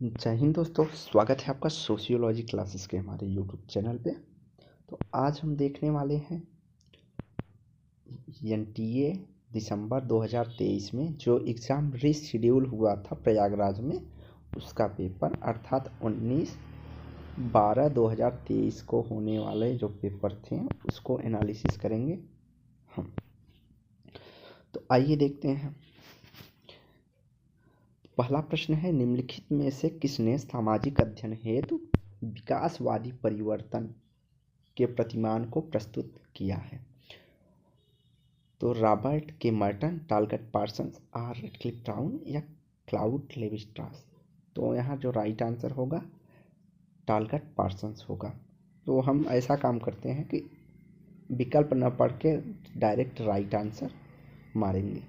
जय हिंद दोस्तों, स्वागत है आपका सोशियोलॉजी क्लासेस के हमारे यूट्यूब चैनल पे। तो आज हम देखने वाले हैं एनटीए दिसंबर 2023 में जो एग्ज़ाम रीशेड्यूल हुआ था प्रयागराज में, उसका पेपर अर्थात 19/12/2023 को होने वाले जो पेपर थे उसको एनालिसिस करेंगे हम। तो आइए देखते हैं। पहला प्रश्न है, निम्नलिखित में से किसने सामाजिक अध्ययन हेतु विकासवादी परिवर्तन के प्रतिमान को प्रस्तुत किया है? तो Robert K Merton, Talcott Parsons, R Radcliffe Brown या क्लाउड लेवी-स्ट्रॉस। तो यहाँ जो राइट आंसर होगा टालकट पार्सन्स होगा। तो हम ऐसा काम करते हैं कि विकल्प न पढ़ के डायरेक्ट राइट आंसर मारेंगे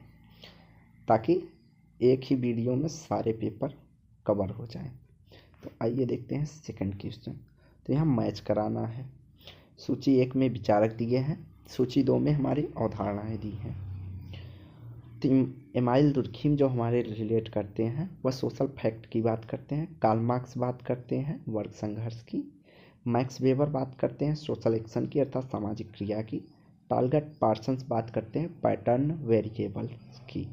ताकि एक ही वीडियो में सारे पेपर कवर हो जाएं। तो आइए देखते हैं सेकंड क्वेश्चन। तो यहाँ मैच कराना है। सूची 1 में विचारक दिए हैं, सूची 2 में हमारी अवधारणाएं दी हैं। तो एमाइल दुर्खिम जो हमारे रिलेट करते हैं वह सोशल फैक्ट की बात करते हैं, कार्ल मार्क्स बात करते हैं वर्ग संघर्ष की, मैक्स वेबर बात करते हैं सोशल एक्शन की अर्थात सामाजिक क्रिया की, टालकट पार्सन्स बात करते हैं पैटर्न वेरिएबल्स की।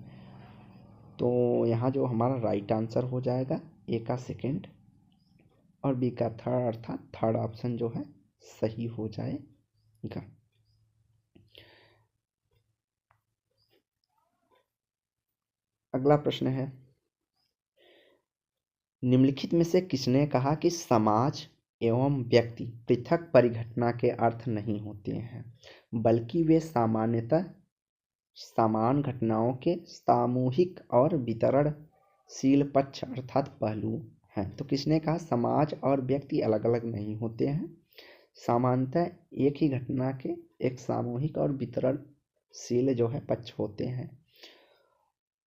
तो यहाँ जो हमारा राइट आंसर हो जाएगा ए का सेकेंड और बी का थर्ड, अर्थात थर्ड ऑप्शन जो है सही हो जाएगा। अगला प्रश्न है, निम्नलिखित में से किसने कहा कि समाज एवं व्यक्ति पृथक परिघटना के अर्थ नहीं होते हैं बल्कि वे सामान्यतः समान घटनाओं के सामूहिक और वितरणशील पक्ष अर्थात पहलू हैं? तो किसने कहा समाज और व्यक्ति अलग अलग नहीं होते हैं, सामान्यतः एक ही घटना के एक सामूहिक और वितरणशील जो है पक्ष होते हैं।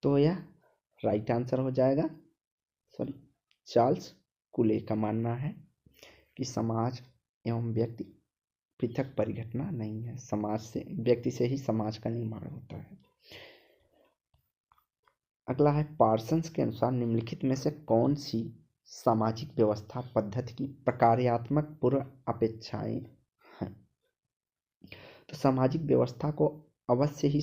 तो यह राइट आंसर हो जाएगा। चार्ल्स कुले का मानना है कि समाज एवं व्यक्ति पृथक परिघटना नहीं है, समाज से व्यक्ति से ही समाज का निर्माण होता है। अगला है, पार्सन्स के अनुसार निम्नलिखित में से कौन सी सामाजिक व्यवस्था पद्धति की प्रकार्यात्मक पूर्व अपेक्षाएं हैं? तो सामाजिक व्यवस्था को अवश्य ही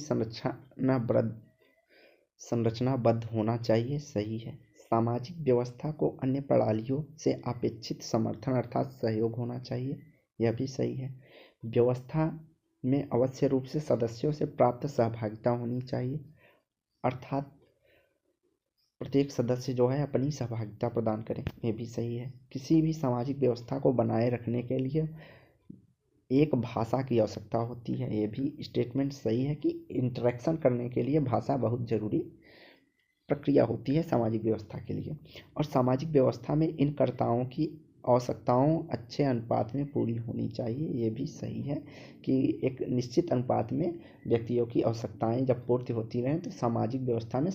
संरचनाबद्ध होना चाहिए, सही है। सामाजिक व्यवस्था को अन्य प्रणालियों से अपेक्षित समर्थन अर्थात सहयोग होना चाहिए, यह भी सही है। व्यवस्था में अवश्य रूप से सदस्यों से प्राप्त सहभागिता होनी चाहिए, अर्थात प्रत्येक सदस्य जो है अपनी सहभागिता प्रदान करें, यह भी सही है। किसी भी सामाजिक व्यवस्था को बनाए रखने के लिए एक भाषा की आवश्यकता होती है, यह भी स्टेटमेंट सही है कि इंटरेक्शन करने के लिए भाषा बहुत जरूरी प्रक्रिया होती है सामाजिक व्यवस्था के लिए। और सामाजिक व्यवस्था में इन कर्ताओं की आवश्यकताओं अच्छे अनुपात में पूरी होनी चाहिए, ये भी सही है कि एक निश्चित अनुपात में व्यक्तियों की आवश्यकताएं जब पूर्ति होती रहें तो सामाजिक व्यवस्था में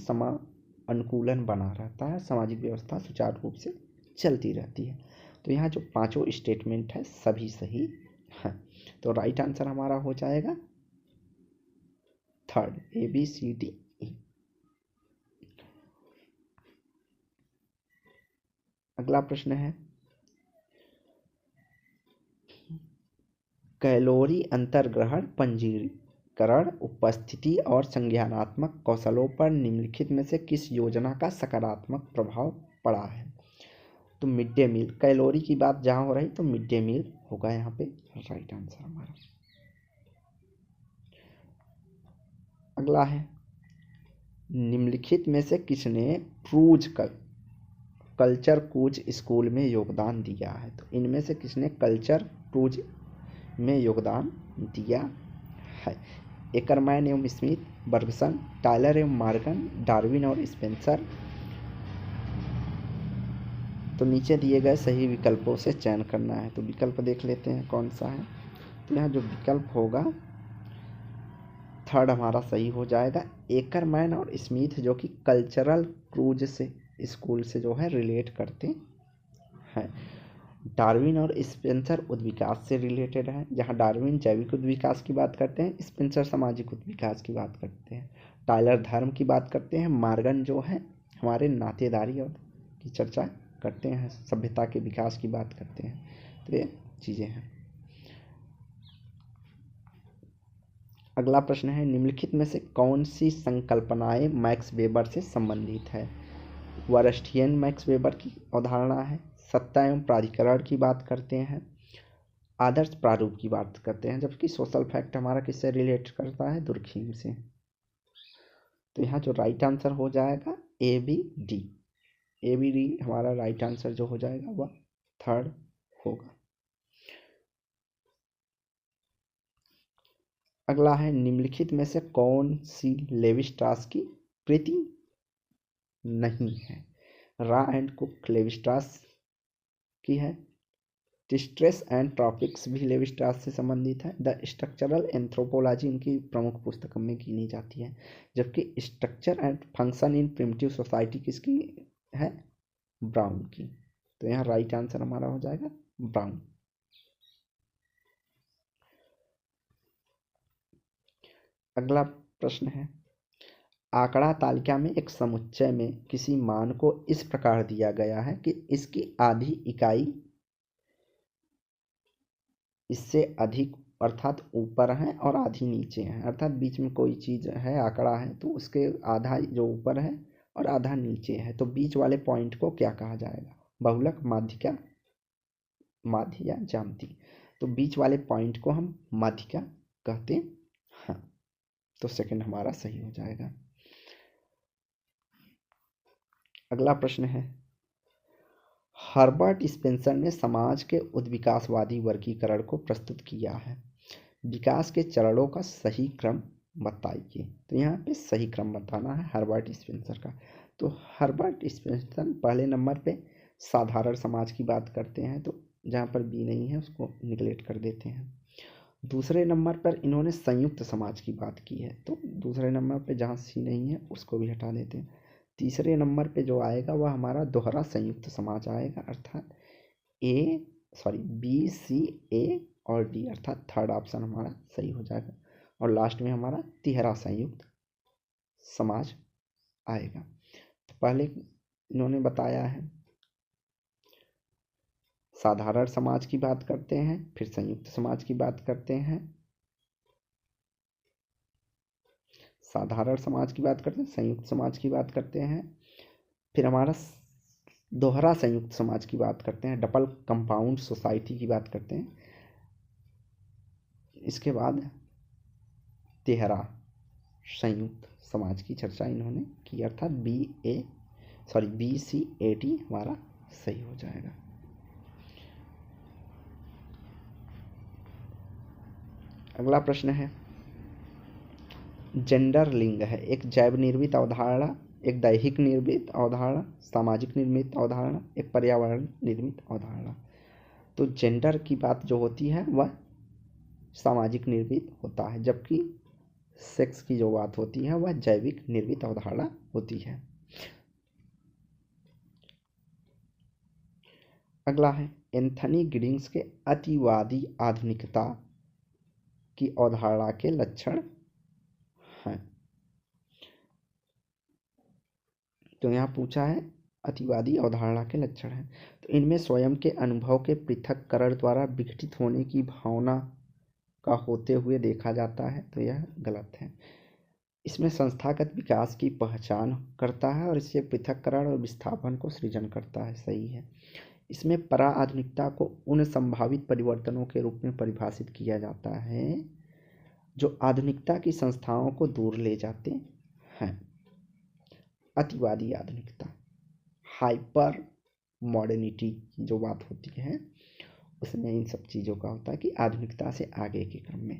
अनुकूलन बना रहता है, सामाजिक व्यवस्था सुचारू रूप से चलती रहती है। तो यहाँ जो पांचों स्टेटमेंट है सभी सही हैं। तो राइट आंसर हमारा हो जाएगा थर्ड, ABCD। अगला प्रश्न है, कैलोरी अंतर्ग्रहण पंजीकरण उपस्थिति और संज्ञानात्मक कौशलों पर निम्नलिखित में से किस योजना का सकारात्मक प्रभाव पड़ा है? तो मिड डे मील, कैलोरी की बात जहां हो रही तो मिड डे मील होगा यहाँ पे राइट आंसर हमारा। अगला है, निम्नलिखित में से किसने कल्चर कूच स्कूल में योगदान दिया है? तो इनमें से किसने कल्चर कूच में योगदान दिया है? एकरमैन एवं स्मिथ, बर्गसन, टायलर एवं मॉर्गन, डार्विन और स्पेंसर। तो नीचे दिए गए सही विकल्पों से चयन करना है। तो विकल्प देख लेते हैं कौन सा है। तो यहाँ जो विकल्प होगा थर्ड हमारा सही हो जाएगा, एकरमैन और स्मिथ, जो कि कल्चरल क्रूज से स्कूल से जो है रिलेट करते हैं। डार्विन और स्पेंसर उद्विकास से रिलेटेड है, जहाँ डार्विन जैविक उद्विकास की बात करते हैं, स्पेंसर सामाजिक उद्विकास की बात करते हैं। टायलर धर्म की बात करते हैं, मॉर्गन जो है हमारे नातेदारी और की चर्चा करते हैं, सभ्यता के विकास की बात करते हैं। तो ये चीज़ें हैं। अगला प्रश्न है, निम्नलिखित में से कौन सी संकल्पनाएं मैक्स वेबर से संबंधित है? वरस्टियन मैक्स वेबर की अवधारणा है, सत्ता एवं प्राधिकरण की बात करते हैं, आदर्श प्रारूप की बात करते हैं, जबकि सोशल फैक्ट हमारा किससे रिलेट करता है? दुर्खीम से। तो यहाँ जो राइट आंसर हो जाएगा A B D. A B D हमारा राइट आंसर जो हो जाएगा वह थर्ड होगा। अगला है, निम्नलिखित में से कौन सी लेवी स्ट्रास की कृति नहीं है? रा एंड कुक लेवी स्ट्रास की है, डिस्ट्रेस एंड ट्रॉपिक्स भी लेवी स्ट्रास से संबंधित है, द स्ट्रक्चरल एंथ्रोपोलॉजी इनकी प्रमुख पुस्तकों में गिनी जाती है, जबकि structure and function in primitive society किसकी है? ब्राउन की। तो यहाँ राइट आंसर हमारा हो जाएगा ब्राउन। अगला प्रश्न है, आंकड़ा तालिका में एक समुच्चय में किसी मान को इस प्रकार दिया गया है कि इसकी आधी इकाई इससे अधिक अर्थात ऊपर है और आधी नीचे है, अर्थात बीच में कोई चीज़ है, आंकड़ा है, तो उसके आधा जो ऊपर है और आधा नीचे है, तो बीच वाले पॉइंट को क्या कहा जाएगा? बहुलक, माध्यिका, माध्य या ज्यामिति। तो बीच वाले पॉइंट को हम माध्यिका कहते हैं। तो सेकंड हमारा सही हो जाएगा। अगला प्रश्न है, हर्बर्ट स्पेंसर ने समाज के उद्विकासवादी वर्गीकरण को प्रस्तुत किया है, विकास के चरणों का सही क्रम बताइए। तो यहाँ पे सही क्रम बताना है हर्बर्ट स्पेंसर का। तो हर्बर्ट स्पेंसर पहले नंबर पे साधारण समाज की बात करते हैं, तो जहाँ पर बी नहीं है उसको निगलेक्ट कर देते हैं। दूसरे नंबर पर इन्होंने संयुक्त समाज की बात की है, तो दूसरे नंबर पे जहाँ सी नहीं है उसको भी हटा देते हैं। तीसरे नंबर पे जो आएगा वह हमारा दोहरा संयुक्त समाज आएगा, अर्थात बी सी ए और डी, अर्थात थर्ड ऑप्शन हमारा सही हो जाएगा। और लास्ट में हमारा तिहरा संयुक्त समाज आएगा। तो पहले इन्होंने बताया है साधारण समाज की बात करते हैं, फिर संयुक्त समाज की बात करते हैं, साधारण समाज की बात करते हैं, संयुक्त समाज की बात करते हैं, फिर हमारा दोहरा संयुक्त समाज की बात करते हैं, डबल कंपाउंड सोसाइटी की बात करते हैं, इसके बाद तिहरा संयुक्त समाज की चर्चा इन्होंने की, अर्थात बी सी ए टी हमारा सही हो जाएगा। अगला प्रश्न है, जेंडर लिंग है एक जैव निर्मित अवधारणा, एक दैहिक निर्मित अवधारणा, सामाजिक निर्मित अवधारणा, एक पर्यावरण निर्मित अवधारणा। तो जेंडर की बात जो होती है वह सामाजिक निर्मित होता है, जबकि सेक्स की जो बात होती है वह जैविक निर्मित अवधारणा होती है। अगला है, एंथनी गिडिंग्स के अतिवादी आधुनिकता की अवधारणा के लक्षण हैं। तो यहाँ पूछा है अतिवादी अवधारणा के लक्षण हैं। तो इनमें स्वयं के अनुभव के पृथक्करण द्वारा विघटित होने की भावना का होते हुए देखा जाता है, तो यह गलत है। इसमें संस्थागत विकास की पहचान करता है और इससे पृथक्करण और विस्थापन को सृजन करता है, सही है। इसमें परा आधुनिकता को उन संभावित परिवर्तनों के रूप में परिभाषित किया जाता है जो आधुनिकता की संस्थाओं को दूर ले जाते हैं। अतिवादी आधुनिकता, हाइपर मॉडर्निटी की जो बात होती है उसमें इन सब चीज़ों का होता है कि आधुनिकता से आगे के क्रम में,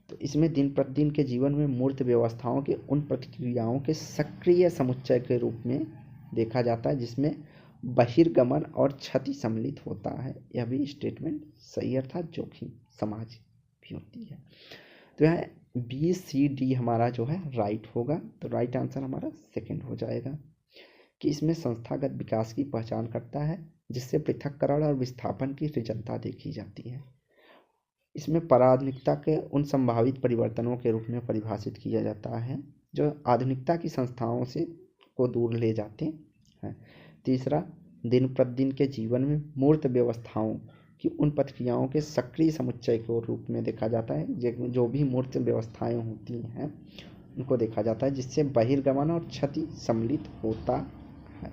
तो इसमें दिन प्रतिदिन के जीवन में मूर्त व्यवस्थाओं के उन प्रतिक्रियाओं के सक्रिय समुच्चय के रूप में देखा जाता है जिसमें बहिर्गमन और क्षति सम्मिलित होता है। यह भी स्टेटमेंट सही, अर्थात जोखिम समाज भी होती है। तो यह बी सी डी हमारा जो है राइट होगा। तो राइट आंसर हमारा सेकंड हो जाएगा कि इसमें संस्थागत विकास की पहचान करता है जिससे पृथक्करण और विस्थापन की सृजनता देखी जाती है। इसमें पराधुनिकता के उन संभावित परिवर्तनों के रूप में परिभाषित किया जाता है जो आधुनिकता की संस्थाओं से को दूर ले जाते हैं। तीसरा, दिन प्रतिदिन के जीवन में मूर्त व्यवस्थाओं कि उन प्रक्रियाओं के सक्रिय समुच्चय के रूप में देखा जाता है। जो भी मूर्त व्यवस्थाएं होती हैं उनको देखा जाता है, जिससे बहिर्गमन और क्षति सम्मिलित होता है।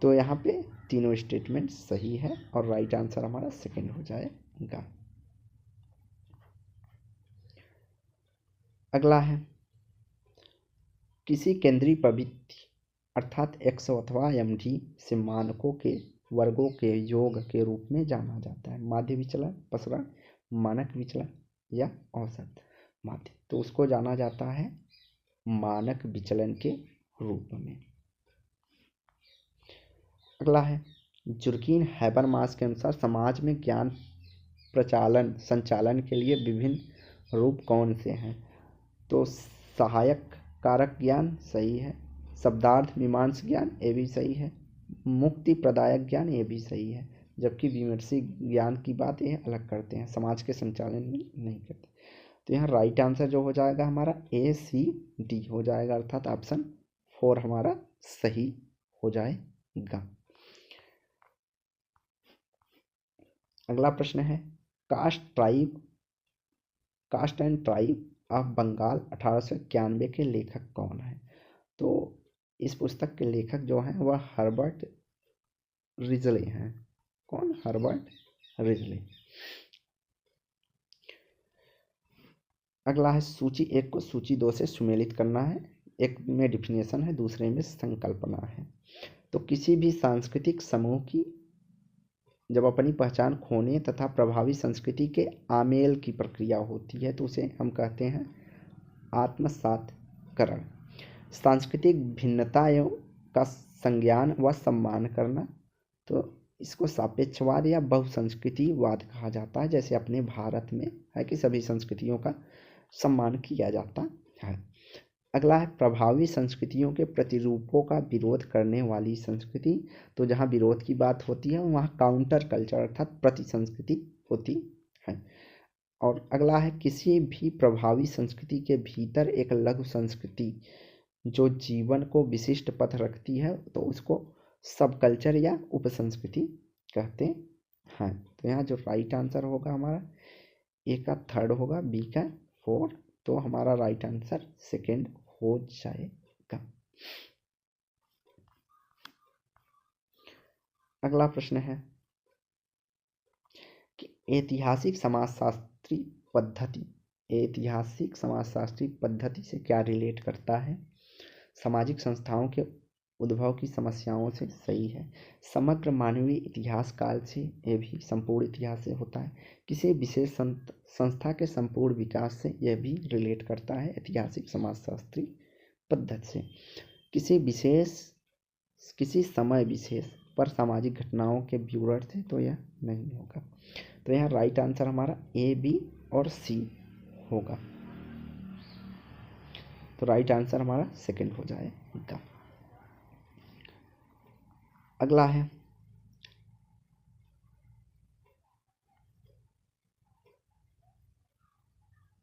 तो यहाँ पे तीनों स्टेटमेंट सही है और राइट आंसर हमारा सेकंड हो जाएगा। अगला है, किसी केंद्रीय प्रवृत्ति अर्थात एक्स अथवा एमडी से मानकों के वर्गों के योग के रूप में जाना जाता है। माध्य विचलन, प्रसरण, मानक विचलन या औसत माध्य। तो उसको जाना जाता है मानक विचलन के रूप में। अगला है, जुर्कीन हैबरमास के अनुसार समाज में ज्ञान प्रचालन संचालन के लिए विभिन्न रूप कौन से हैं? तो सहायक कारक ज्ञान सही है, शब्दार्थ मीमांस ज्ञान ये भी सही है, मुक्ति प्रदायक ज्ञान ये भी सही है, जबकि विमर्शी ज्ञान की बात ये अलग करते हैं, समाज के संचालन में नहीं करते। तो यहाँ राइट आंसर जो हो जाएगा हमारा ACD हो जाएगा, अर्थात ऑप्शन 4 हमारा सही हो जाएगा। अगला प्रश्न है, caste and tribe of Bengal 1891 के लेखक कौन है? तो इस पुस्तक के लेखक जो हैं वह हर्बर्ट रिजले हैं। कौन? Herbert Risley. अगला है, सूची 1 को सूची 2 से सुमेलित करना है। एक में डिफिनेशन है, दूसरे में संकल्पना है। तो किसी भी सांस्कृतिक समूह की जब अपनी पहचान खोने तथा प्रभावी संस्कृति के आमेल की प्रक्रिया होती है तो उसे हम कहते हैं आत्मसातकरण। सांस्कृतिक भिन्नताओं का संज्ञान व सम्मान करना, तो इसको सापेक्षवाद या बहुसंस्कृतिवाद कहा जाता है। जैसे अपने भारत में है कि सभी संस्कृतियों का सम्मान किया जाता है। अगला है, प्रभावी संस्कृतियों के प्रतिरूपों का विरोध करने वाली संस्कृति। तो जहाँ विरोध की बात होती है वहाँ काउंटर कल्चर अर्थात प्रति संस्कृति होती है। और अगला है, किसी भी प्रभावी संस्कृति के भीतर एक लघु संस्कृति जो जीवन को विशिष्ट पथ रखती है तो उसको सब कल्चर या उपसंस्कृति कहते हैं। तो यहाँ जो राइट आंसर होगा हमारा ए का 3rd होगा, बी का 4, तो हमारा राइट आंसर 2nd हो जाएगा। अगला प्रश्न है कि ऐतिहासिक समाजशास्त्री पद्धति से क्या रिलेट करता है? सामाजिक संस्थाओं के उद्भव की समस्याओं से सही है। समग्र मानवीय इतिहास काल से यह भी संपूर्ण इतिहास से होता है। किसी विशेष संस्था के संपूर्ण विकास से यह भी रिलेट करता है ऐतिहासिक समाजशास्त्री पद्धति से। किसी समय विशेष पर सामाजिक घटनाओं के विवरण से तो यह नहीं होगा। तो यहाँ राइट आंसर हमारा A, B और C होगा। तो राइट आंसर हमारा 2nd हो जाएगा। अगला है,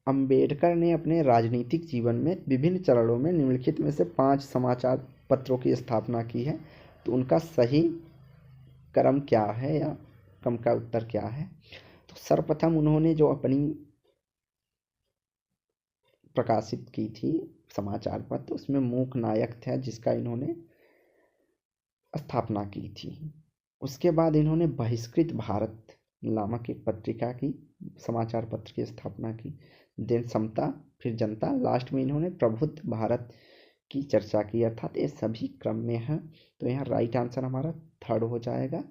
अंबेडकर ने अपने राजनीतिक जीवन में विभिन्न चरणों में निम्नलिखित में से 5 समाचार पत्रों की स्थापना की है। तो उनका सही क्रम क्या है या क्रम का उत्तर क्या है? तो सर्वप्रथम उन्होंने जो अपनी प्रकाशित की थी समाचार पत्र, उसमें मूक नायक था जिसका इन्होंने स्थापना की थी। उसके बाद इन्होंने बहिष्कृत भारत नामक एक पत्रिका की समाचार पत्र की स्थापना की। देन समता, फिर जनता, लास्ट में इन्होंने प्रबुद्ध भारत की चर्चा की, अर्थात ये सभी क्रम में है। तो यहाँ राइट आंसर हमारा 3rd हो जाएगा।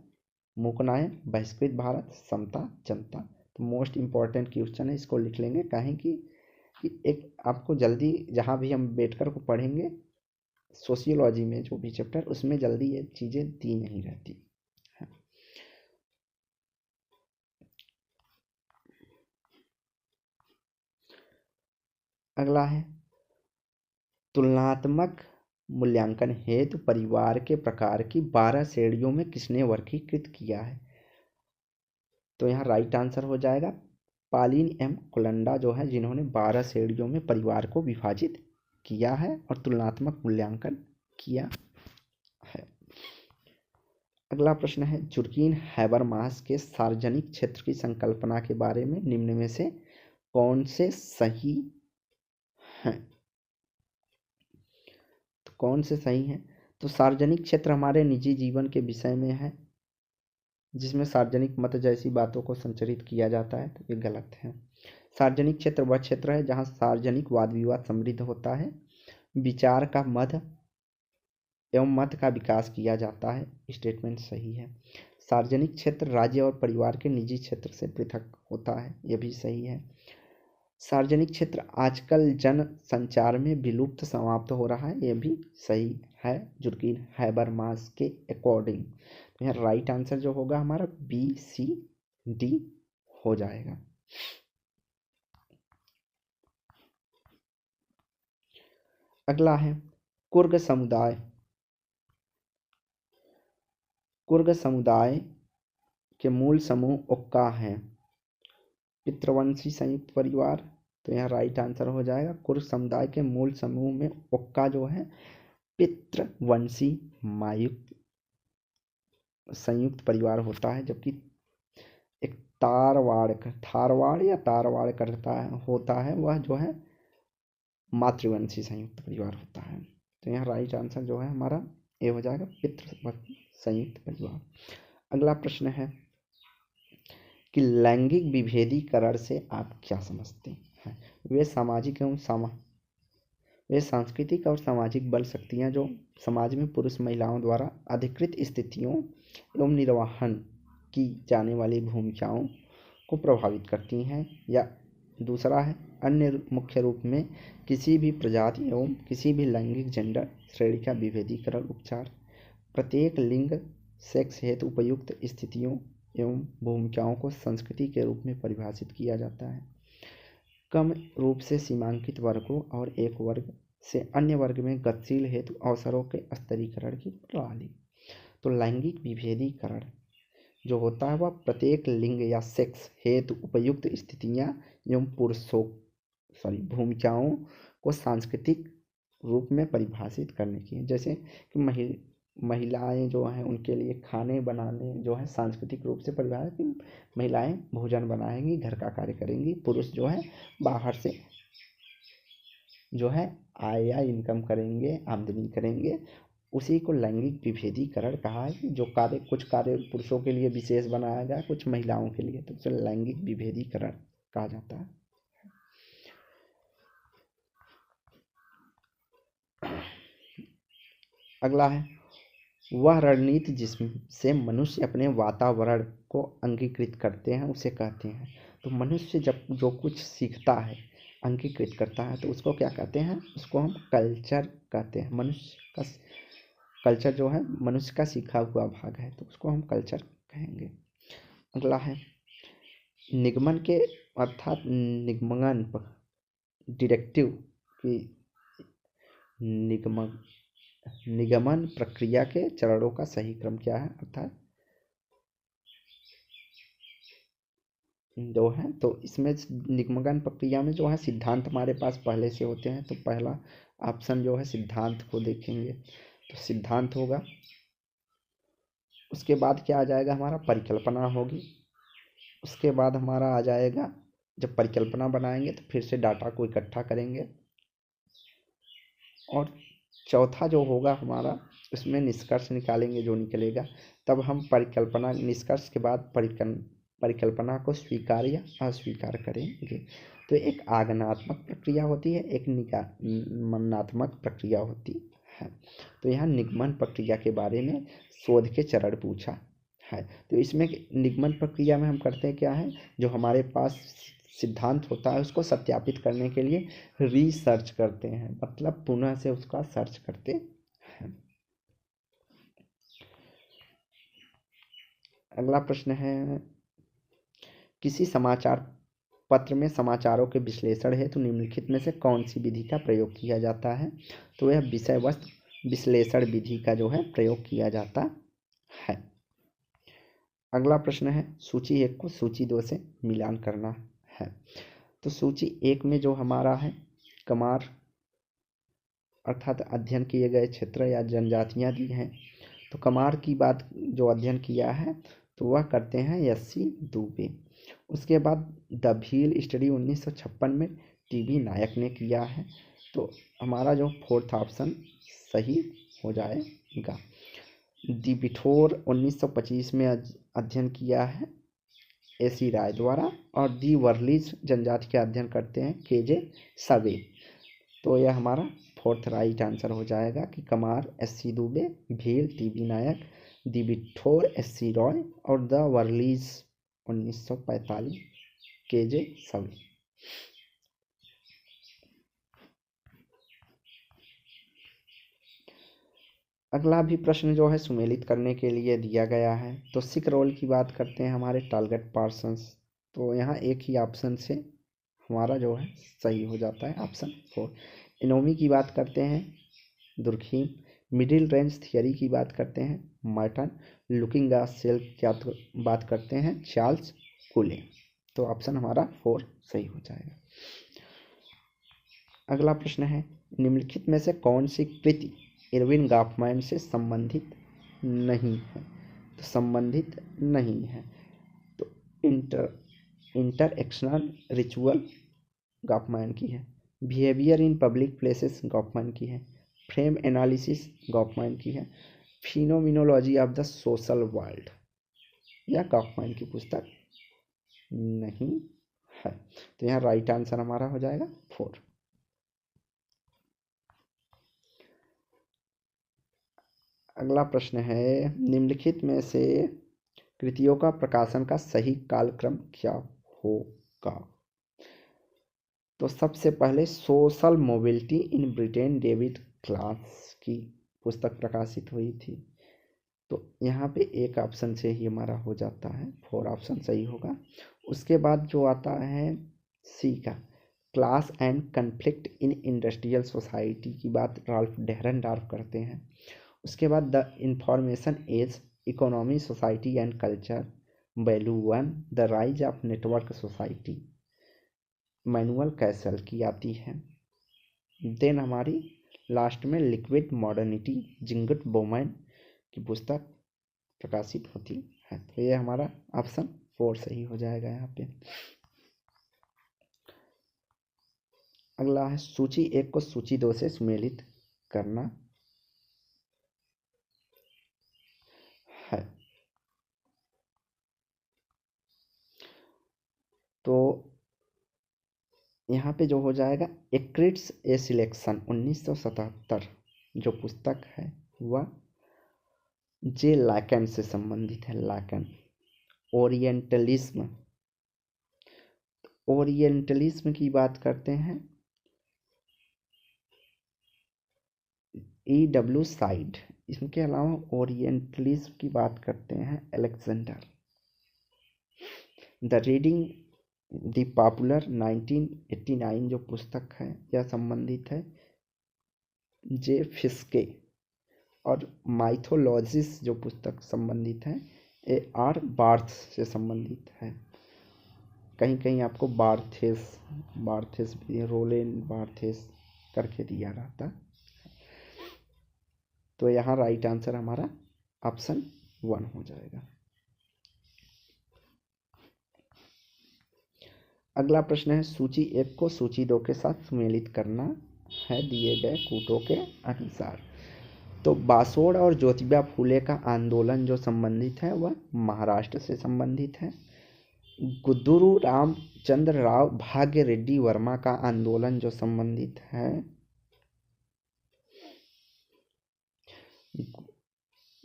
मूकनायक, बहिष्कृत भारत, समता, जनता। तो मोस्ट इम्पॉर्टेंट क्वेश्चन है, इसको लिख लेंगे काहे कि एक आपको जल्दी जहाँ भी हम अम्बेडकर को पढ़ेंगे सोशियोलॉजी में जो भी चैप्टर, उसमें जल्दी ये चीज़ें दी नहीं रहती है। अगला है, तुलनात्मक मूल्यांकन हेतु परिवार के प्रकार की 12 श्रेणियों में किसने वर्गीकृत किया है? तो यहाँ राइट आंसर हो जाएगा पालिन एम कोलंडा जो है, जिन्होंने 12 श्रेणियों में परिवार को विभाजित किया है और तुलनात्मक मूल्यांकन किया है। अगला प्रश्न है, जुर्गीन हैबरमास के सार्वजनिक क्षेत्र की संकल्पना के बारे में निम्न में से कौन से सही हैं? तो कौन से सही हैं? तो सार्वजनिक क्षेत्र हमारे निजी जीवन के विषय में है, जिसमें सार्वजनिक मत जैसी बातों को संचारित किया जाता है, तो ये गलत है। सार्वजनिक क्षेत्र वह क्षेत्र है जहाँ सार्वजनिक वाद विवाद समृद्ध होता है, विचार का मत एवं मत का विकास किया जाता है। स्टेटमेंट सही है। सार्वजनिक क्षेत्र राज्य और परिवार के निजी क्षेत्र से पृथक होता है, यह भी सही है। सार्वजनिक क्षेत्र आजकल जन संचार में विलुप्त समाप्त हो रहा है, यह भी सही है जुर्गीन हैबरमास के अकॉर्डिंग। तो यहाँ राइट आंसर जो होगा हमारा BCD हो जाएगा। अगला है कुर्ग समुदाय। कुर्ग समुदाय के मूल समूह ओक्का हैं। पितृवंशी संयुक्त परिवार, तो यहाँ राइट आंसर हो जाएगा। कुर्ग समुदाय के मूल समूह में ओक्का जो है पितृवंशी मायुक्त संयुक्त परिवार होता है, जबकि एक थारवाड़ या तारवाड़ करता है होता है, वह जो है मातृवंशी संयुक्त परिवार होता है। तो यहाँ राइट आंसर जो है हमारा ये हो जाएगा पितृ संयुक्त परिवार। अगला प्रश्न है कि लैंगिक विभेदीकरण से आप क्या समझते हैं? वे सामाजिक एवं वे सांस्कृतिक और सामाजिक बल शक्तियाँ जो समाज में पुरुष महिलाओं द्वारा अधिकृत स्थितियों एवं निर्वहन की जाने वाली भूमिकाओं को प्रभावित करती हैं, या दूसरा है अन्य मुख्य रूप में किसी भी प्रजाति एवं किसी भी लैंगिक जेंडर श्रेणी का विभेदीकरण उपचार प्रत्येक लिंग सेक्स हेतु उपयुक्त स्थितियों एवं भूमिकाओं को संस्कृति के रूप में परिभाषित किया जाता है। कम रूप से सीमांकित वर्गों और एक वर्ग से अन्य वर्ग में गतिशील हेतु अवसरों के स्तरीकरण की प्रणाली। तो लैंगिक विभेदीकरण जो होता है वह प्रत्येक लिंग या सेक्स हेतु उपयुक्त स्थितियाँ एवं भूमिकाओं को सांस्कृतिक रूप में परिभाषित करने की है। जैसे कि महिलाएं जो हैं उनके लिए खाने बनाने जो है सांस्कृतिक रूप से परिभाषित कि महिलाएं भोजन बनाएंगी, घर का कार्य करेंगी, पुरुष जो है बाहर से जो है आय या इनकम करेंगे, आमदनी करेंगे। उसी को लैंगिक विभेदीकरण कहा है कि जो कुछ कार्य पुरुषों के लिए विशेष बनाया गया, कुछ महिलाओं के लिए, तो उसे लैंगिक विभेदीकरण कहा जाता है। अगला है वह रणनीति जिससे मनुष्य अपने वातावरण को अंगीकृत करते हैं उसे कहते हैं। तो मनुष्य जब जो कुछ सीखता है, अंगीकृत करता है, तो उसको क्या कहते हैं? उसको हम कल्चर कहते हैं। मनुष्य का कल्चर जो है मनुष्य का सीखा हुआ भाग है, तो उसको हम कल्चर कहेंगे। अगला है निगमन के अर्थात निगमन डायरेक्टिव की निगमन प्रक्रिया के चरणों का सही क्रम क्या है? अर्थात जो है, तो इसमें निगमन प्रक्रिया में जो है सिद्धांत हमारे पास पहले से होते हैं। तो पहला ऑप्शन जो है सिद्धांत को देखेंगे, तो सिद्धांत होगा। उसके बाद क्या आ जाएगा? हमारा परिकल्पना होगी। उसके बाद हमारा आ जाएगा, जब परिकल्पना बनाएंगे तो फिर से डाटा को इकट्ठा करेंगे, और चौथा जो होगा हमारा उसमें निष्कर्ष निकालेंगे, जो निकलेगा तब हम परिकल्पना निष्कर्ष के बाद परिकल्पना को स्वीकार या अस्वीकार करेंगे। तो एक आगमनात्मक प्रक्रिया होती है, एक निगमनात्मक प्रक्रिया होती है। तो यहाँ निगमन प्रक्रिया के बारे में शोध के चरण पूछा है। तो इसमें निगमन प्रक्रिया में हम करते हैं क्या है, जो हमारे पास सिद्धांत होता है उसको सत्यापित करने के लिए रिसर्च करते हैं, मतलब पुनः से उसका सर्च करते हैं। अगला प्रश्न है किसी समाचार पत्र में समाचारों के विश्लेषण हेतु निम्नलिखित में से कौन सी विधि का प्रयोग किया जाता है? तो यह विषय वस्तु विश्लेषण विधि का जो है प्रयोग किया जाता है। अगला प्रश्न है सूची 1 को सूची 2 से मिलान करना है। तो सूची 1 में जो हमारा है कमार अर्थात अध्ययन किए गए क्षेत्र या जनजातियां दी हैं। तो कमार की बात जो अध्ययन किया है तो वह करते हैं एस.सी. दुबे। उसके बाद द भील स्टडी 1956 में टी.बी. नायक ने किया है। तो हमारा जो फोर्थ ऑप्शन सही हो जाएगा। दी बिठोर 1925 में अध्ययन किया है ए.सी. राय द्वारा, और दी वर्लीज जनजाति का अध्ययन करते हैं के.जे. सवे। तो यह हमारा फोर्थ राइट आंसर हो जाएगा कि कमार एस.सी. दुबे, भील टी.बी. नायक, दी बिठोर एस.सी. रॉय और द वर्लीज 1945 के.जे. सवे। अगला भी प्रश्न जो है सुमेलित करने के लिए दिया गया है। तो सिख रोल की बात करते हैं हमारे टालगट पार्सन्स। तो यहाँ एक ही ऑप्शन से हमारा जो है सही हो जाता है, ऑप्शन 4। इनोमी की बात करते हैं दुर्खीम। मिडिल रेंज थियरी की बात करते हैं मर्टन। लुकिंग ग्लास सेल की बात करते हैं चार्ल्स कूले। तो ऑप्शन हमारा 4 सही हो जाएगा। अगला प्रश्न है निम्नलिखित में से कौन सी कृति इरविन गॉफमैन से संबंधित नहीं है। तो संबंधित नहीं है तो इंटरएक्शनल रिचुअल गॉफमैन की है। Behaviour in public places Goffman की है। फ्रेम एनालिसिस गॉफमैन की है। Phenomenology of the social world यह गॉफमैन की पुस्तक नहीं है। तो यहाँ राइट आंसर हमारा हो जाएगा 4। अगला प्रश्न है निम्नलिखित में से कृतियों का प्रकाशन का सही कालक्रम क्या होगा। तो सबसे पहले social mobility in Britain David class की पुस्तक प्रकाशित हुई थी। तो यहाँ पे एक ऑप्शन से ही हमारा हो जाता है, 4 ऑप्शन सही होगा। उसके बाद जो आता है सी का class and conflict in industrial society की बात राल्फ डेहरनडॉर्फ करते हैं। उसके बाद the information age economy society and culture value 1 the rise of network society Manuel Castells की आती है। देन हमारी लास्ट में लिक्विड मॉडर्निटी जिंगट बोमैन की पुस्तक प्रकाशित होती है। तो ये हमारा ऑप्शन 4 सही हो जाएगा यहाँ पे। अगला है सूची 1 को सूची 2 से सुमेलित करना है। तो यहाँ पे जो हो जाएगा एक्रिट्स ए सिलेक्शन 1977 जो पुस्तक है वह जे लैकन से संबंधित है। लैकन ओरिएंटलिज्म, ओरिएंटलिज्म की बात करते हैं E.W. साइड। इसके अलावा ओरिएंटलिज्म की बात करते हैं Alexander. The reading the popular 1989 जो पुस्तक है यह संबंधित है जे फिस्के। और माइथोलॉजिस जो पुस्तक संबंधित है A.R. बार्थ से संबंधित है। कहीं कहीं आपको बार्थेस भी रोलेन बार्थेस करके दिया रहता। तो यहाँ राइट आंसर हमारा ऑप्शन 1 हो जाएगा। अगला प्रश्न है सूची 1 को सूची 2 के साथ सुमेलित करना है दिए गए कूटों के अनुसार। तो बासोड़ और ज्योतिबा फूले का आंदोलन जो संबंधित है वह महाराष्ट्र से संबंधित है। गुद्दुरु रामचंद्र राव भाग्य रेड्डी वर्मा का आंदोलन जो संबंधित है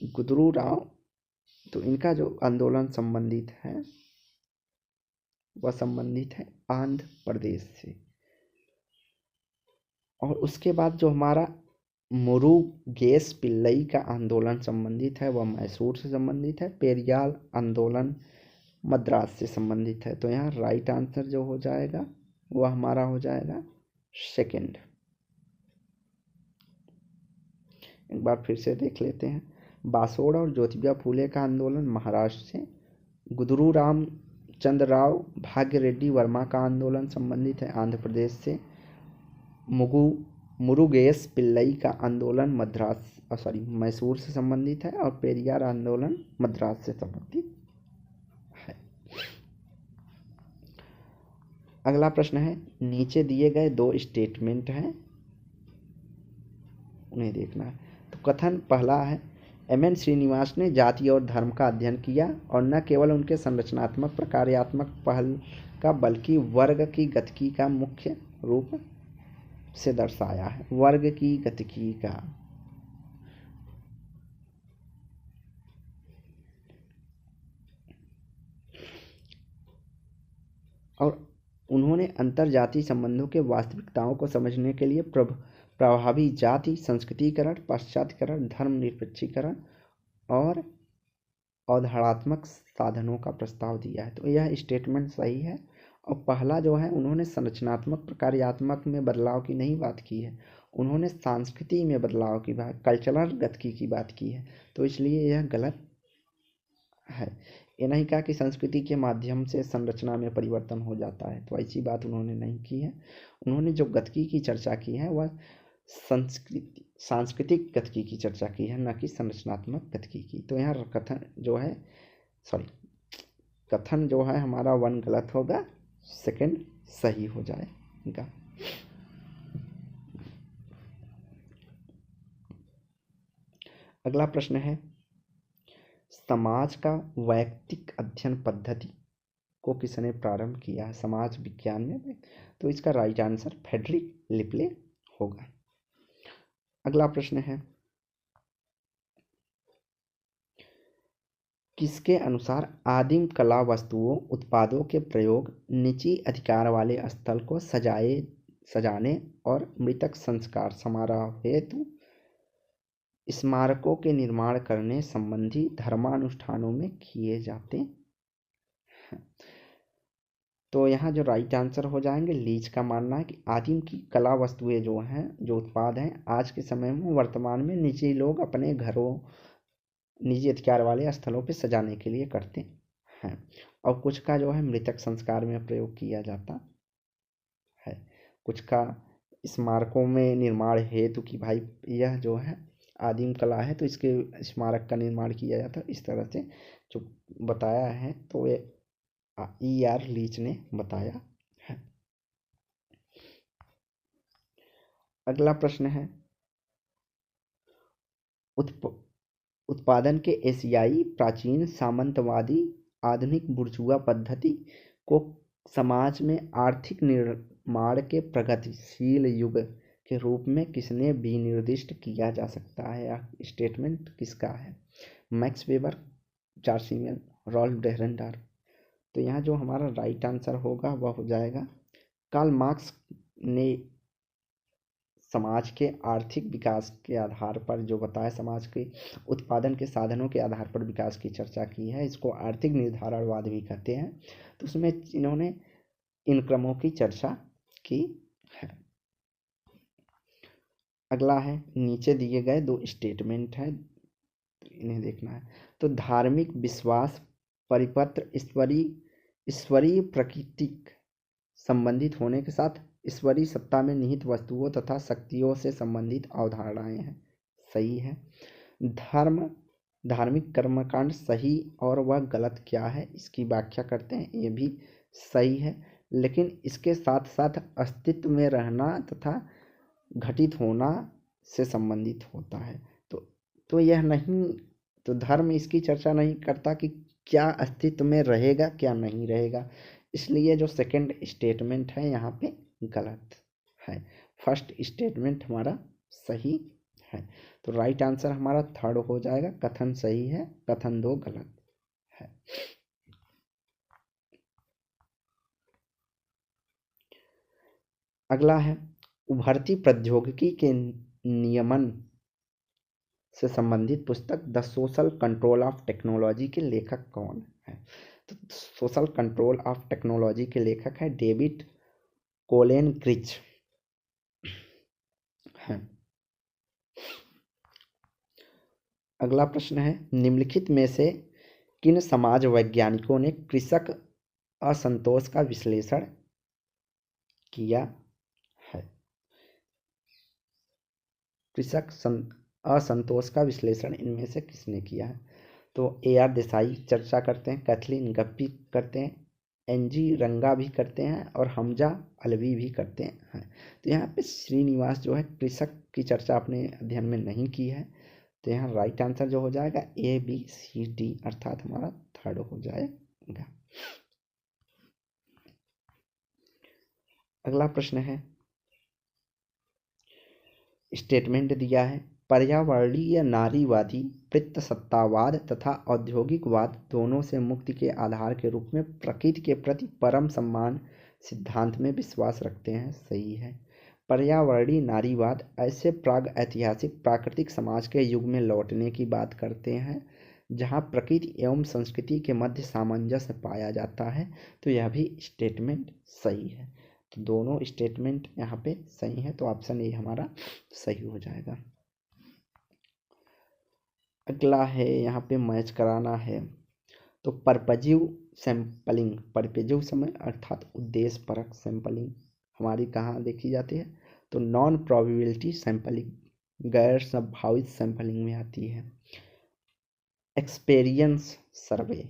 गुद्दुरु राव, तो इनका जो आंदोलन संबंधित है वह संबंधित है आंध्र प्रदेश से। और उसके बाद जो हमारा मुरुगेश पिल्लई का आंदोलन संबंधित है वह मैसूर से संबंधित है। पेरियाल आंदोलन मद्रास से संबंधित है। तो यहाँ राइट आंसर जो हो जाएगा वह हमारा हो जाएगा 2nd। एक बार फिर से देख लेते हैं। बासोड़ और ज्योतिबा फूले का आंदोलन महाराष्ट्र से। गुद्दुरु रामचंद्र राव भाग्य रेड्डी वर्मा का आंदोलन संबंधित है आंध्र प्रदेश से। मुरुगेश पिल्लई का आंदोलन मैसूर से संबंधित है और पेरियार आंदोलन मद्रास से संबंधित है। अगला प्रश्न है, नीचे दिए गए दो स्टेटमेंट हैं, उन्हें देखना है। तो कथन पहला है, एम.एन. श्रीनिवास ने जाति और धर्म का अध्ययन किया और न केवल उनके संरचनात्मक प्रकार्यात्मक पहल का बल्कि वर्ग की गतिकी का मुख्य रूप से दर्शाया है। वर्ग की गतिकी का, और उन्होंने अंतरजातीय संबंधों के वास्तविकताओं को समझने के लिए प्रभावी जाति संस्कृतिकरण, पाश्चात्यकरण, धर्मनिरपेक्षीकरण और अवधारणात्मक साधनों का प्रस्ताव दिया है। तो यह स्टेटमेंट सही है। और पहला जो है, उन्होंने संरचनात्मक प्रकार्यात्मक में बदलाव की नहीं बात की है, उन्होंने संस्कृति में बदलाव की बात, कल्चरल गतिकी की बात की है। तो इसलिए यह गलत है। ये नहीं कहा कि संस्कृति के माध्यम से संरचना में परिवर्तन हो जाता है, तो ऐसी बात उन्होंने नहीं की है। उन्होंने जो गतिकी की चर्चा की है वह सांस्कृतिक गतिकी की चर्चा की है, न कि संरचनात्मक गतिकी की। तो यहाँ कथन जो है हमारा 1 गलत होगा, सेकंड सही हो जाएगा। अगला प्रश्न है, समाज का वैयक्तिक अध्ययन पद्धति को किसने प्रारंभ किया है समाज विज्ञान में? तो इसका राइट आंसर फ्रेडरिक लिपले होगा। अगला प्रश्न है, किसके अनुसार आदिम कला वस्तुओं उत्पादों के प्रयोग निजी अधिकार वाले स्थल को सजाने और मृतक संस्कार समारोह हेतु स्मारकों के निर्माण करने संबंधी धर्मानुष्ठानों में किए जाते हैं? तो यहाँ जो राइट आंसर हो जाएंगे, लीच का मानना है कि आदिम की कला वस्तुएं जो हैं, जो उत्पाद हैं, आज के समय में वर्तमान में निजी लोग अपने घरों, निजी अधिकार वाले स्थलों पे सजाने के लिए करते हैं, और कुछ का जो है मृतक संस्कार में प्रयोग किया जाता है, कुछ का स्मारकों में निर्माण हेतु कि भाई यह जो है आदिम कला है तो इसके स्मारक का निर्माण किया जाता है। इस तरह से जो बताया है तो ये E.R. लीच ने बताया है। अगला प्रश्न है, उत्पादन के एशियाई प्राचीन सामंतवादी आधुनिक बुर्जुआ पद्धति को समाज में आर्थिक निर्माण के प्रगतिशील युग के रूप में किसने भी निर्दिष्ट किया जा सकता है? यह स्टेटमेंट किसका है? मैक्स वेबर, चार्ल्स सीमेन, रॉल्फ डेहरेंडार। तो यहाँ जो हमारा राइट आंसर होगा वह हो जाएगा, कार्ल मार्क्स ने समाज के आर्थिक विकास के आधार पर जो बताया, समाज के उत्पादन के साधनों के आधार पर विकास की चर्चा की है, इसको आर्थिक निर्धारणवाद भी कहते हैं। तो उसमें इन्होंने इन क्रमों की चर्चा की है। अगला है, नीचे दिए गए दो स्टेटमेंट हैं, इन्हें देखना है। तो धार्मिक विश्वास परिपत्र ईश्वरीय प्रकृतिक संबंधित होने के साथ ईश्वरीय सत्ता में निहित वस्तुओं तथा शक्तियों से संबंधित अवधारणाएं हैं, सही है। धार्मिक कर्मकांड सही और वह गलत क्या है इसकी व्याख्या करते हैं, ये भी सही है, लेकिन इसके साथ साथ अस्तित्व में रहना तथा घटित होना से संबंधित होता है। तो यह नहीं, तो धर्म इसकी चर्चा नहीं करता कि क्या अस्तित्व में रहेगा क्या नहीं रहेगा, इसलिए जो सेकंड स्टेटमेंट है यहाँ पे गलत है, फर्स्ट स्टेटमेंट हमारा सही है। तो राइट आंसर हमारा थर्ड हो जाएगा, कथन सही है, कथन 2 गलत है। अगला है, उभरती प्रौद्योगिकी के नियमन से संबंधित पुस्तक the social control of technology के लेखक कौन है? तो सोशल कंट्रोल ऑफ टेक्नोलॉजी के लेखक है डेविड कोलेनक्रिच है। अगला प्रश्न है, निम्नलिखित में से किन समाज वैज्ञानिकों ने कृषक असंतोष का विश्लेषण किया है? कृषक असंतोष का विश्लेषण इनमें से किसने किया है? तो AR देसाई चर्चा करते हैं, कैथलीन गप्पी करते हैं, NG रंगा भी करते हैं और हमजा अलवी भी करते हैं। तो यहाँ पे श्रीनिवास जो है कृषक की चर्चा अपने अध्ययन में नहीं की है। तो यहाँ राइट आंसर जो हो जाएगा ABCD अर्थात हमारा थर्ड हो जाएगा। अगला प्रश्न है, स्टेटमेंट दिया है, पर्यावरणीय नारीवादी पितृसत्तावाद तथा औद्योगिकवाद दोनों से मुक्ति के आधार के रूप में प्रकृति के प्रति परम सम्मान सिद्धांत में विश्वास रखते हैं। सही है। पर्यावरणीय नारीवाद ऐसे प्राग ऐतिहासिक प्राकृतिक समाज के युग में लौटने की बात करते हैं जहां प्रकृति एवं संस्कृति के मध्य सामंजस्य पाया जाता है। तो यह भी स्टेटमेंट सही है। तो दोनों स्टेटमेंट यहाँ पे सही है, तो ऑप्शन ए हमारा सही हो जाएगा। अगला है, यहाँ पे मैच कराना है। तो परपजीव सैंपलिंग, परपजीव समय अर्थात उद्देश्य परक सैंपलिंग हमारी कहाँ देखी जाती है? तो नॉन प्रोबेबिलिटी सैंपलिंग, गैर संभावित सैंपलिंग में आती है। एक्सपीरियंस सर्वे,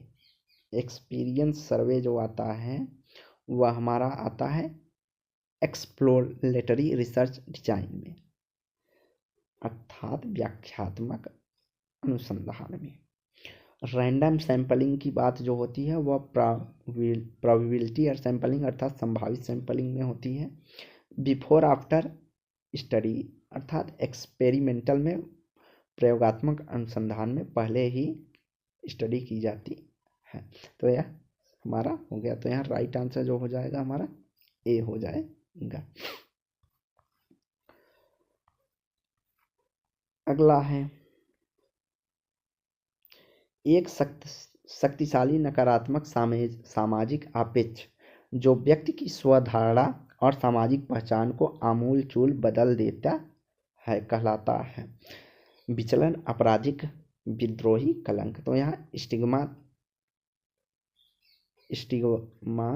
एक्सपीरियंस सर्वे जो आता है वह हमारा आता है एक्सप्लोरेटरी रिसर्च डिजाइन में अर्थात व्याख्यात्मक अनुसंधान में। रैंडम सैंपलिंग की बात जो होती है वह प्रोबेबिलिटी और सैंपलिंग अर्थात संभावित सैंपलिंग में होती है। बिफोर आफ्टर स्टडी अर्थात एक्सपेरिमेंटल में प्रयोगात्मक अनुसंधान में पहले ही स्टडी की जाती है। तो यह हमारा हो गया। तो यहाँ राइट आंसर जो हो जाएगा हमारा ए हो जाएगा। अगला है, एक शक्तिशाली नकारात्मक सामाजिक आपेक्ष जो व्यक्ति की स्वधारणा और सामाजिक पहचान को आमूल चूल बदल देता है कहलाता है विचलन, आपराधिक, विद्रोही, कलंक। तो यहाँ स्टिग्मा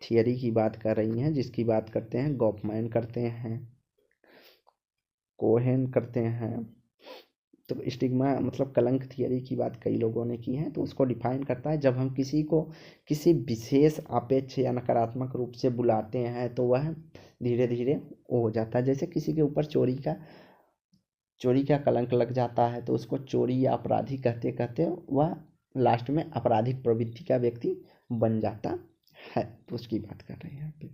थियरी की बात कर रही हैं, जिसकी बात करते हैं गॉफमैन करते हैं, कोहेन करते हैं। तो स्टिग्मा मतलब कलंक थियरी की बात कई लोगों ने की है। तो उसको डिफाइन करता है जब हम किसी को किसी विशेष आपेक्ष या नकारात्मक रूप से बुलाते हैं तो वह धीरे धीरे हो जाता है। जैसे किसी के ऊपर चोरी का कलंक लग जाता है तो उसको चोरी या अपराधी कहते कहते वह लास्ट में आपराधिक प्रवृत्ति का व्यक्ति बन जाता है। तो उसकी बात कर रहे हैं यहाँ पे।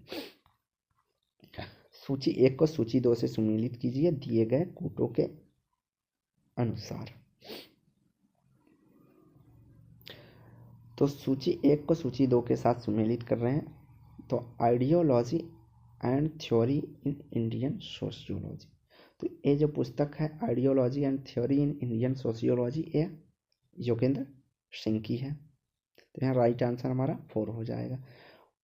सूची 1 को सूची 2 से सम्मिलित कीजिए दिए गए कूटों के अनुसार। तो सूची 1 को सूची 2 के साथ सम्मिलित कर रहे हैं। तो ideology and theory in Indian sociology. तो ये जो पुस्तक है ideology and theory in Indian sociology, ये योगेंद्र सिंह की है। तो यहाँ राइट आंसर हमारा 4 हो जाएगा।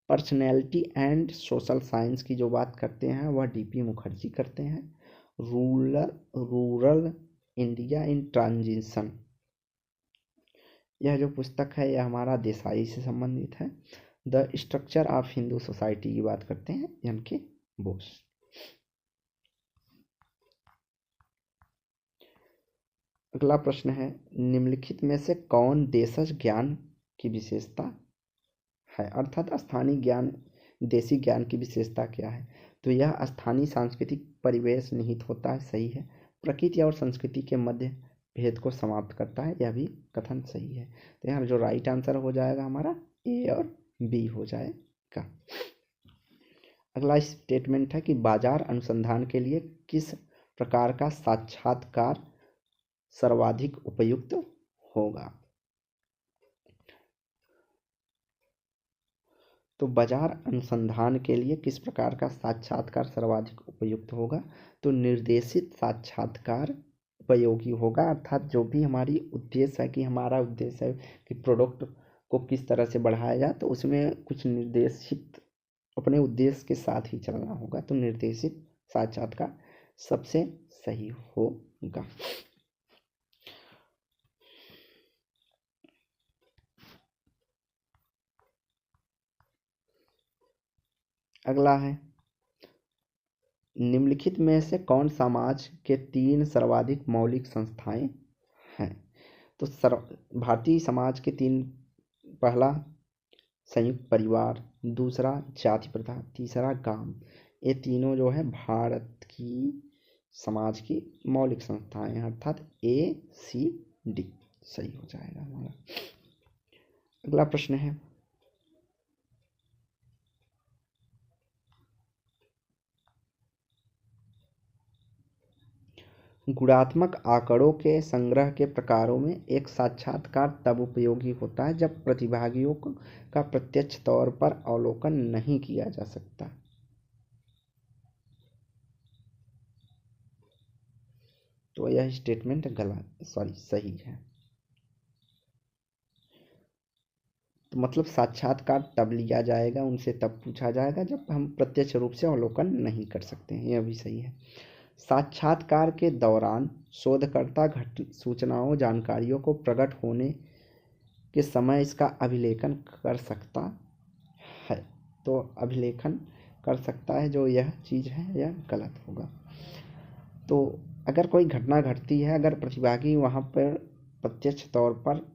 पर्सनैलिटी एंड सोशल साइंस की जो बात करते हैं वह DP मुखर्जी करते हैं। रूरल इंडिया इन ट्रांजिशन, यह जो पुस्तक है यह हमारा देसाई से संबंधित है। The structure of Hindu society की बात करते हैं MK बोस। अगला प्रश्न है, निम्नलिखित में से कौन देशज ज्ञान की विशेषता है अर्थात स्थानीय ज्ञान, देसी ज्ञान की विशेषता क्या है? तो यह स्थानीय सांस्कृतिक परिवेश निहित होता है। सही है। प्रकृति और संस्कृति के मध्य भेद को समाप्त करता है, यह भी कथन सही है। तो यहाँ जो राइट आंसर हो जाएगा हमारा A और B हो जाएगा। अगला स्टेटमेंट है कि बाजार अनुसंधान के लिए किस प्रकार का साक्षात्कार सर्वाधिक उपयुक्त होगा? तो बाजार अनुसंधान के लिए किस प्रकार का साक्षात्कार सर्वाधिक उपयुक्त होगा? तो निर्देशित साक्षात्कार उपयोगी होगा अर्थात जो भी हमारी उद्देश्य है कि हमारा उद्देश्य है कि प्रोडक्ट को किस तरह से बढ़ाया जाए तो उसमें कुछ निर्देशित अपने उद्देश्य के साथ ही चलना होगा। तो निर्देशित साक्षात्कार सबसे सही होगा। अगला है, निम्नलिखित में से कौन समाज के 3 सर्वाधिक मौलिक संस्थाएं हैं? तो भारतीय समाज के 3, पहला संयुक्त परिवार, दूसरा जाति प्रथा, तीसरा गांव। ये तीनों जो है भारत की समाज की मौलिक संस्थाएं हैं, अर्थात ACD सही हो जाएगा हमारा। अगला प्रश्न है, गुणात्मक आंकड़ों के संग्रह के प्रकारों में एक साक्षात्कार तब उपयोगी होता है जब प्रतिभागियों का प्रत्यक्ष तौर पर अवलोकन नहीं किया जा सकता। तो यह स्टेटमेंट सही है। तो मतलब साक्षात्कार तब लिया जाएगा, उनसे तब पूछा जाएगा जब हम प्रत्यक्ष रूप से अवलोकन नहीं कर सकते हैं। यह भी सही है। साक्षात्कार के दौरान शोधकर्ता सूचनाओं जानकारियों को प्रकट होने के समय इसका अभिलेखन कर सकता है। तो अभिलेखन कर सकता है, जो यह चीज़ है यह गलत होगा। तो अगर कोई घटना घटती है, अगर प्रतिभागी वहाँ पर प्रत्यक्ष तौर पर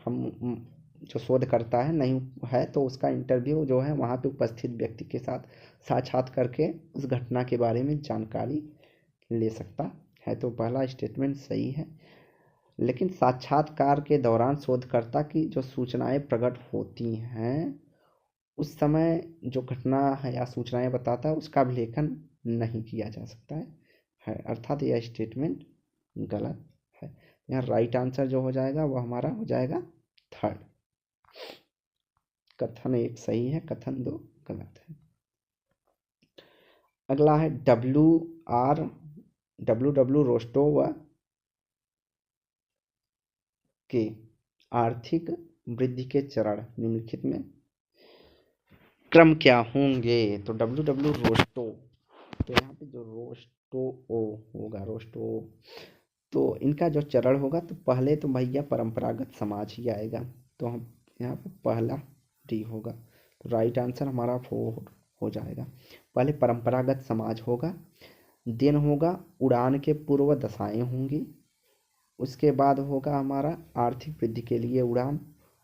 हम जो शोध करता है नहीं है, तो उसका इंटरव्यू जो है वहाँ पे उपस्थित व्यक्ति के साथ साक्षात करके उस घटना के बारे में जानकारी ले सकता है। तो पहला स्टेटमेंट सही है। लेकिन साक्षात्कार के दौरान शोधकर्ता की जो सूचनाएं प्रकट होती हैं, उस समय जो घटना है या सूचनाएं बताता है उसका अभिलेखन नहीं किया जा सकता है, अर्थात यह स्टेटमेंट गलत है। यहाँ राइट आंसर जो हो जाएगा वो हमारा हो जाएगा थर्ड। कथन 1 सही है, कथन 2 गलत है। अगला है डब्ल्यू रोस्टोव के आर्थिक वृद्धि के चरण निम्नलिखित में क्रम क्या होंगे? तो डब्ल्यू रोस्टोव, तो यहाँ पे जो रोस्टोव, तो इनका जो चरण होगा, तो पहले तो भैया परंपरागत समाज ही आएगा। तो हम यहाँ पे पहला डी होगा। तो राइट आंसर हमारा 4 हो जाएगा। पहले परंपरागत समाज होगा, देन होगा उड़ान के पूर्व दशाएं होंगी, उसके बाद होगा हमारा आर्थिक वृद्धि के लिए उड़ान,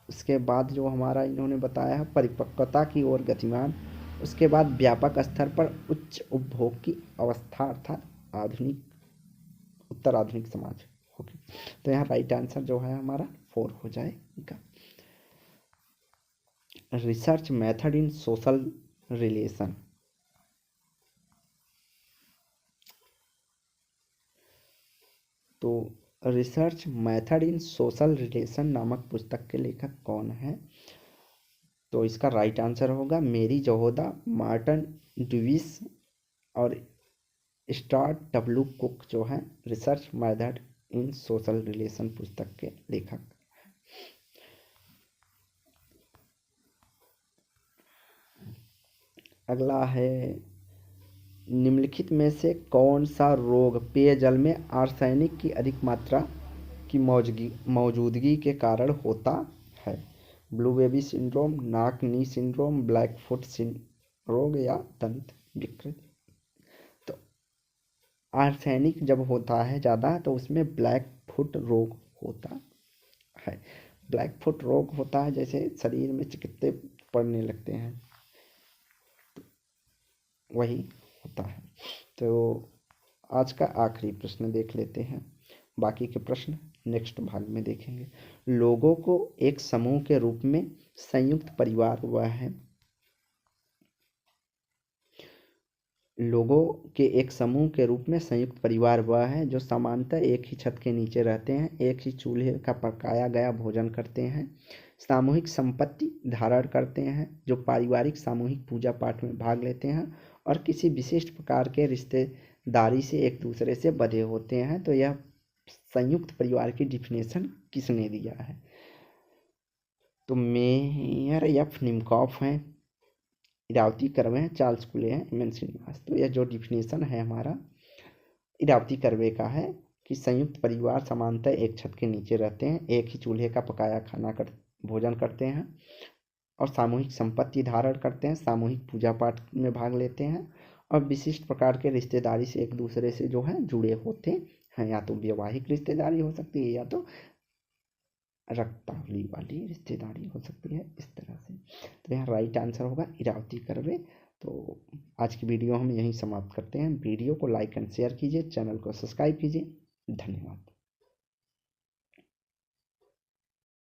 उसके बाद जो हमारा इन्होंने बताया है परिपक्वता की ओर गतिमान, उसके बाद व्यापक स्तर पर उच्च उपभोग की अवस्था अर्थात आधुनिक उत्तर आधुनिक समाज होगी। तो यहाँ राइट आंसर जो है हमारा 4 हो जाएगा। Research method in social relation, तो research method in social relation नामक पुस्तक के लेखक कौन है? तो इसका राइट आंसर होगा मेरी जोहोदा, मार्टिन ड्यूइस और स्टुअर्ट डब्ल्यू कुक जो है research method in social relation पुस्तक के लेखक। अगला है, निम्नलिखित में से कौन सा रोग पेयजल में आर्सेनिक की अधिक मात्रा की मौजूदगी के कारण होता है? ब्लू बेबी सिंड्रोम, नाक नी सिंड्रोम, ब्लैक फुट रोग या दंत विकृति। तो आर्सेनिक जब होता है ज़्यादा तो उसमें ब्लैक फुट रोग होता है। ब्लैक फुट रोग होता है जैसे शरीर में चिकित्से पड़ने लगते हैं, तो वही होता है। तो आज का आखिरी प्रश्न देख लेते हैं, बाकी के प्रश्न नेक्स्ट भाग में देखेंगे। लोगों को एक समूह के रूप में संयुक्त परिवार वह है, लोगों के एक समूह के रूप में संयुक्त परिवार वह है जो सामान्यतः एक ही छत के नीचे रहते हैं, एक ही चूल्हे का पकाया गया भोजन करते हैं, सामूहिक संपत्ति धारण करते हैं, जो पारिवारिक सामूहिक पूजा पाठ में भाग लेते हैं और किसी विशिष्ट प्रकार के रिश्तेदारी से एक दूसरे से बंधे होते हैं। तो यह संयुक्त परिवार की डिफिनेशन किसने दिया है? तो मेयर एफ निमकॉफ हैं, इरावती कर्वे हैं, चार्ल्स कुले हैं, एम एन श्रीनिवास। तो यह जो डिफिनेशन है हमारा इरावती कर्वे का है कि संयुक्त परिवार समानतः एक छत के नीचे रहते हैं, एक ही चूल्हे का पकाया खाना भोजन करते हैं और सामूहिक संपत्ति धारण करते हैं, सामूहिक पूजा पाठ में भाग लेते हैं और विशिष्ट प्रकार के रिश्तेदारी से एक दूसरे से जो है जुड़े होते हैं, या तो वैवाहिक रिश्तेदारी हो सकती है या तो रक्तावली वाली रिश्तेदारी हो सकती है, इस तरह से। तो यहाँ राइट आंसर होगा इरावती कर्वे। तो आज की वीडियो हम यहीं समाप्त करते हैं। वीडियो को लाइक एंड शेयर कीजिए, चैनल को सब्सक्राइब कीजिए। धन्यवाद।